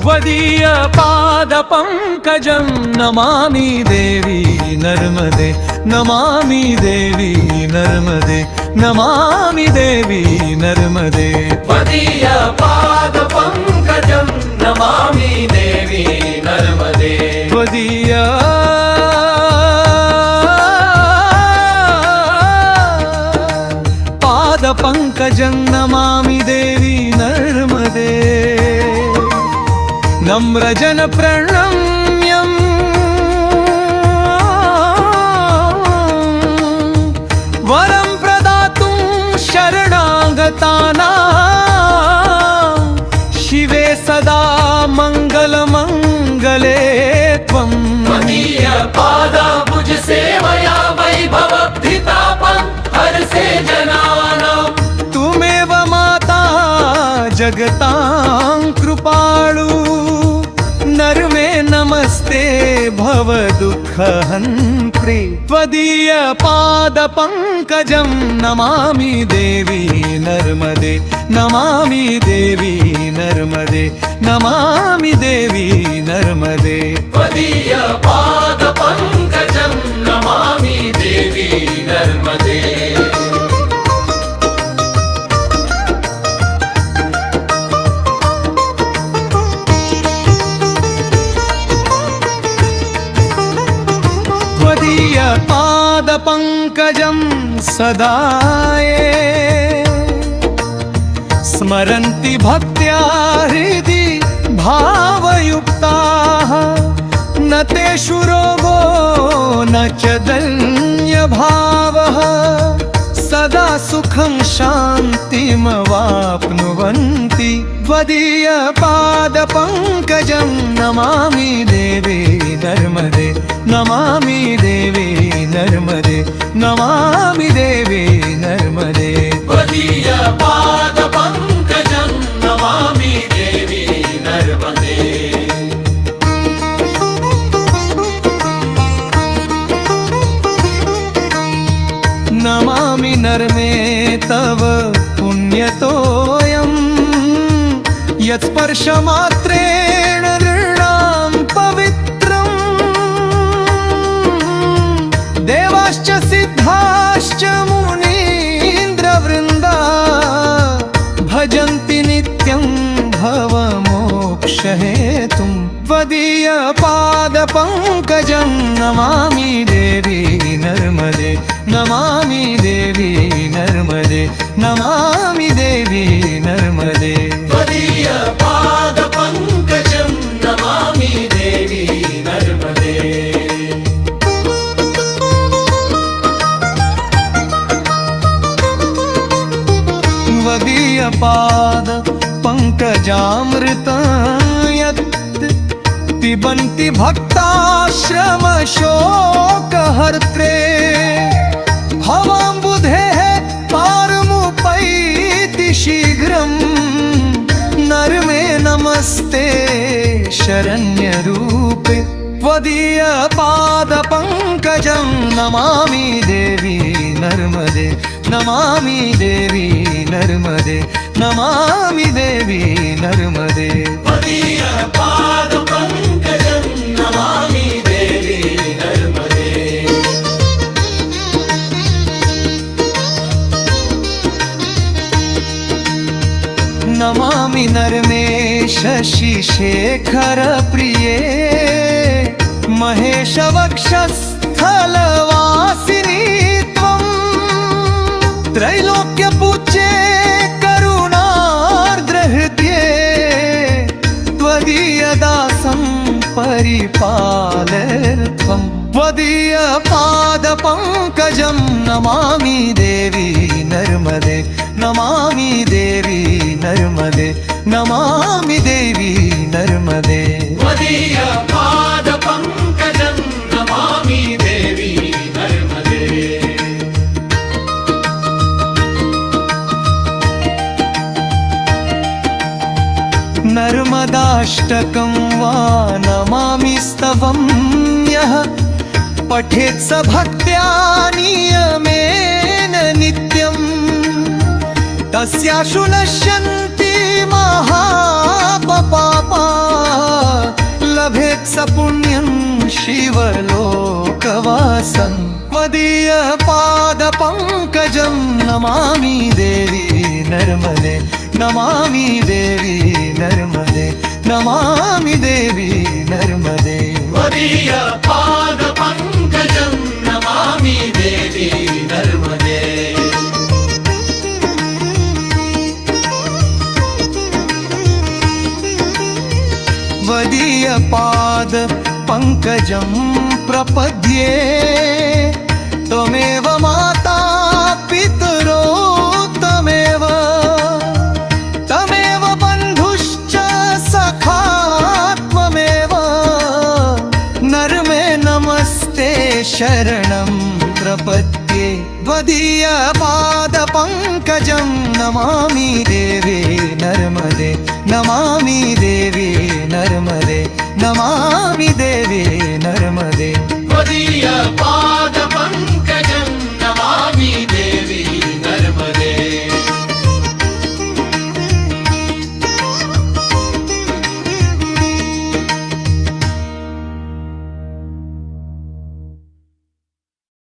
त्वदीय पादपङ्कजं नमामि देवी नर्मदे नमामि देवी नर्मदे नमामि देवी नर्मदे त्वदीय पादपङ्कजं नमामि देवी नर्मदे त्वदीय पादपङ्कजं नमामि देवी नर्मदे नम्रजन प्रणम्यं वरं प्रदातुं शरणागतानां शिवे सदा मङ्गलमङ्गले त्वं त्वदीय पादाम्बुज सेवया वैभवब्धितापं हरसे जनानां तुमेव माता जगतां कृपाळु नर्मे नमस्ते भव दुःखहन्त्रे त्वदीय पादपङ्कजं नमामि देवी नर्मदे नमामि देवी नर्मदे नमामि देवी नर्मदे त्वदीय पादपङ्कजं नमामि देवी नर्मदे त्वदीय पादपङ्कजं सदा ये स्मरन्ति भक्त्या हृदि भावयुक्ताः न तेषु रोगो न च दल्यभावः सदा सुखं शान्तिमवाप्नुवन्ति त्वदीय पादपङ्कजं नमामि देवी नर्मदे नमामि देवी नर्मदे नमामि देवी नर्मदे त्वदीय पादपङ्कजं नमामि देवी नर्मदे नमामि नर्मे तव पुण्यतोऽयं यत्स्पर्शमात्रेण नृणां पवित्रम् देवाश्च सिद्धाश्च मुनीन्द्रवृन्दा भजन्ति नित्यं भवमोक्षहेतुं त्वदीय पादपङ्कजं नमामि देवी नर्मदे नमामि देवी नर्मदे नमामि देवी नर्मदे त्वदीय पादपङ्कजं नमामि देवी नर्मदे त्वदीय पादपङ्कजामृतं यत् पिबन्ति भक्ताश्रमशोकहर्त्रे भवाम्बुधेः पारमुपैति शीघ्रं नर्मे नमस्ते शरण्यरूपे त्वदीय पादपङ्कजं नमामि देवी नर्मदे नमामि देवी नर्मदे नमामि देवी नर्मदे त्वदीय पादपङ्कजं नमामि देवी नर्मदे नमामि नर्मे शशिशेखर प्रिये महेश वक्षस्थलवासिनी त्वं त्रैलोक्यपूज्ये करुणार्द्रहृद्ये त्वदीय दासं परिपालयत्वं त्वदीय पादपङ्कजं नमामि देवी नर्मदे नमामि देवी नर्मदे नमामि देवी नर्मदे त्वदीय पादपङ्कजं नमामि देवी नर्मदे नर्मदाष्टकं वा नमामि स्तवं यः पठेत् स भक्त्या नियमेन नित्यं तस्याशु नश्यन्ति महापापाः पुण्यं शिवलोकवासं त्वदीय पादपङ्कजं नमामि देवी नर्मदे नमामि देवी नर्मदे नमामि देवी नर्मदे त्वदीय पादपङ्कजं नमामि देवी नर्मदे त्वदीय पाद पंकजं प्रपद्ये त्वमेव माता पितरो त्वमेव त्वमेव बन्धुश्च सखा त्वमेव नर्मे नमस्ते शरणं प्रपद्ये त्वदीय पाद पंकजं नमामि देवी नर्मदे नमामि देवी नर्मदे नमामि देवी नर्मदे त्वदीय